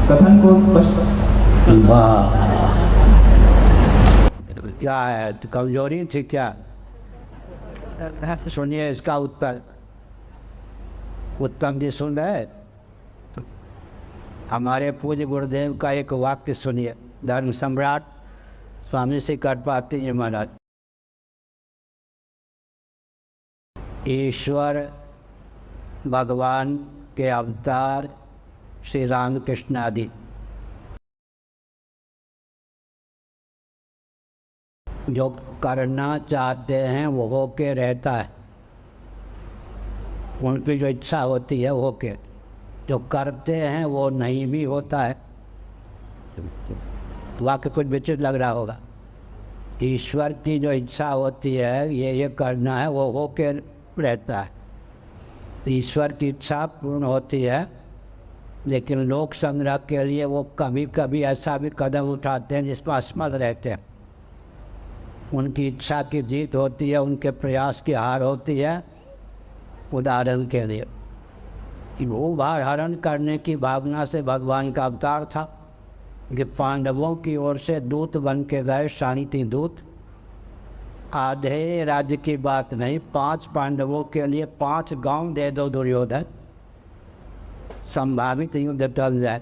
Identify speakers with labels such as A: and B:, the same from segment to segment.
A: कथन को स्पष्ट।
B: वाह, क्या है, कमजोरी थी क्या? सुनिए इसका उत्तर। उत्तम जी सुन रहे? हमारे पूज्य गुरुदेव का एक वाक्य सुनिए, धर्म सम्राट स्वामी श्री कटपात्री जी महाराज। ईश्वर भगवान के अवतार श्री रामकृष्ण आदि जो करना चाहते हैं वो होके रहता है, उनकी जो इच्छा होती है वो होके, जो करते हैं वो नहीं भी होता है। वाक्य कुछ विचित्र लग रहा होगा। ईश्वर की जो इच्छा होती है ये करना है, वो होके रहता है। ईश्वर की इच्छा पूर्ण होती है, लेकिन लोक संग्रह के लिए वो कभी कभी ऐसा भी कदम उठाते हैं जिसमें असफल रहते हैं। उनकी इच्छा की जीत होती है, उनके प्रयास की हार होती है। उदाहरण के लिए वो भार हरण करने की भावना से भगवान का अवतार था कि पांडवों की ओर से दूत बन के गए, शांति दूत। आधे राज्य की बात नहीं, 5 पांडवों के लिए 5 गांव दे दो दुर्योधन, संभावित युद्ध टल जाए।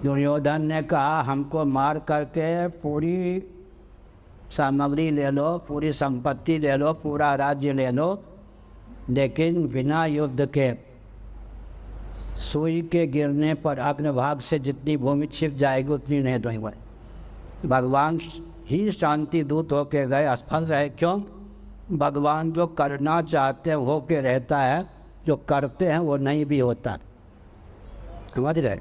B: दुर्योधन ने कहा हमको मार करके पूरी सामग्री ले लो, पूरी संपत्ति ले लो, पूरा राज्य ले लो, लेकिन बिना युद्ध के सुई के गिरने पर अग्रभाग से जितनी भूमि छिप जाएगी उतनी नहीं दूंगा। भगवान ही शांति दूत होके गए, असफल रहे। क्यों? भगवान जो करना चाहते हैं हो के रहता है, जो करते हैं वो नहीं भी होता। समझ गए?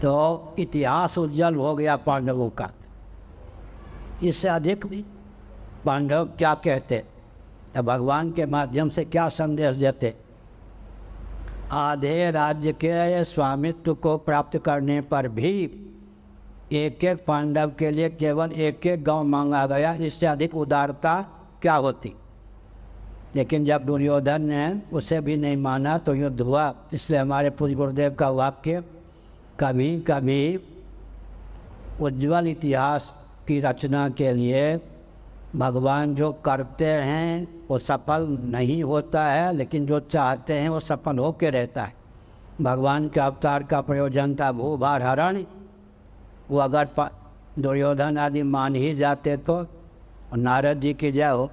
B: तो इतिहास उज्जवल हो गया पांडवों का। इससे अधिक भी पांडव क्या कहते, भगवान के माध्यम से क्या संदेश देते? आधे राज्य के स्वामित्व को प्राप्त करने पर भी एक एक पांडव के लिए केवल एक एक गांव मांगा गया। इससे अधिक उदारता क्या होती? लेकिन जब दुर्योधन ने उसे भी नहीं माना तो युद्ध हुआ। इसलिए हमारे पूज्य गुरुदेव का वाक्य, कभी कभी उज्ज्वल इतिहास की रचना के लिए भगवान जो करते हैं वो सफल नहीं होता है, लेकिन जो चाहते हैं वो सफल होकर रहता है। भगवान के अवतार का प्रयोजन था भूभार हरण। वो अगर दुर्योधन आदि मान ही जाते तो, और नारद जी की जय हो,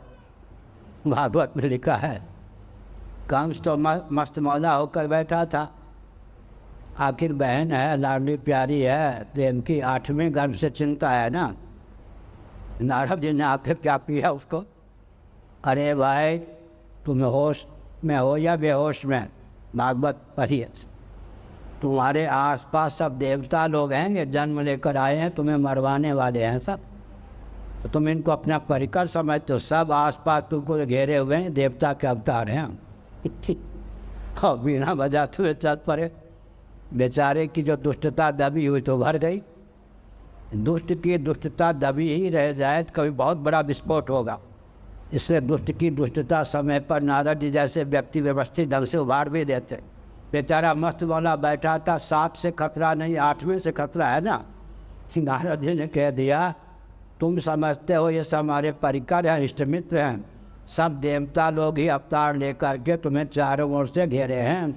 B: भागवत में लिखा है कंस तो मस्त मौला होकर बैठा था। आखिर बहन है, लाडली प्यारी है, तो इनकी 8वें गर्भ से चिंता है ना। नारद जी ने आखिर क्या किया उसको, अरे भाई तुम होश में हो या बेहोश में, भागवत पढ़िए, तुम्हारे आसपास सब देवता लोग हैं, ये जन्म लेकर आए हैं, तुम्हें मरवाने वाले हैं सब, तो तुम इनको अपना परिकर समझते हो। सब आसपास तुमको घेरे हुए हैं, देवता के अवतार हैं। और बिना बजाते हुए चल पड़े। बेचारे की जो दुष्टता दबी हुई तो भर गई। दुष्ट की दुष्टता दबी ही रह जाए तो कभी बहुत बड़ा विस्फोट होगा। इसलिए दुष्ट की दुष्टता समय पर नारद जी जैसे व्यक्ति व्यवस्थित ढंग से उभार भी देते। बेचारा मस्त वाला बैठा था, 7 से खतरा नहीं 8वें से खतरा है ना। नारद जी ने कह दिया तुम समझते हो ये सब हमारे परिकर हैं, इष्ट मित्र हैं, सब देवता लोग ही अवतार लेकर के तुम्हें चारों ओर से घेरे हैं,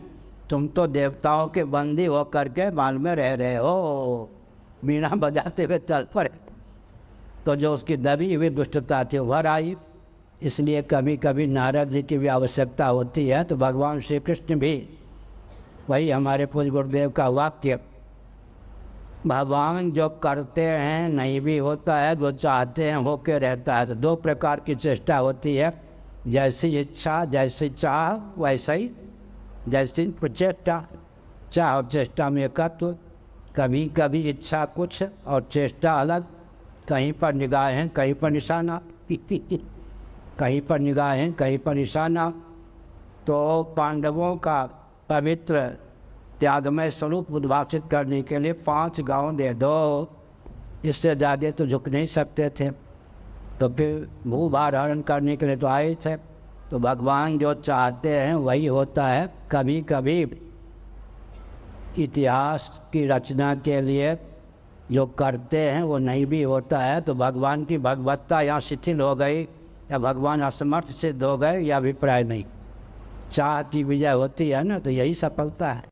B: तुम तो देवताओं के बंदी होकर के बाल में रह रहे हो। बीना बजाते हुए चल पड़े। तो जो उसकी दबी हुई दुष्टता थी उभर आई। इसलिए कभी कभी नारद जी की भी आवश्यकता होती है। तो भगवान श्री कृष्ण भी, वही हमारे पूज्य गुरुदेव का वाक्य, भगवान जो करते हैं नहीं भी होता है, जो चाहते हैं होके रहता है। तो 2 प्रकार की चेष्टा होती है, जैसी इच्छा जैसी चाह वैसा ही, जैसी प्रचेष्टा। चाह और चेष्टा में एकत्व। कभी कभी इच्छा कुछ और चेष्टा अलग, कहीं पर निगाहें कहीं पर निशाना, कहीं पर निगाहें कहीं पर निशाना। तो पांडवों का पवित्र त्यागमय स्वरूप उद्भाषित करने के लिए 5 गांव दे दो, इससे ज़्यादा तो झुक नहीं सकते थे। तो फिर भूभार हरण करने के लिए तो आए थे। तो भगवान जो चाहते हैं वही होता है। कभी कभी इतिहास की रचना के लिए जो करते हैं वो नहीं भी होता है, तो भगवान की भगवत्ता यहाँ शिथिल हो गई या भगवान असमर्थ सिद्ध हो गए, यह अभिप्राय नहीं। चाह की विजय होती है ना, तो यही सफलता है।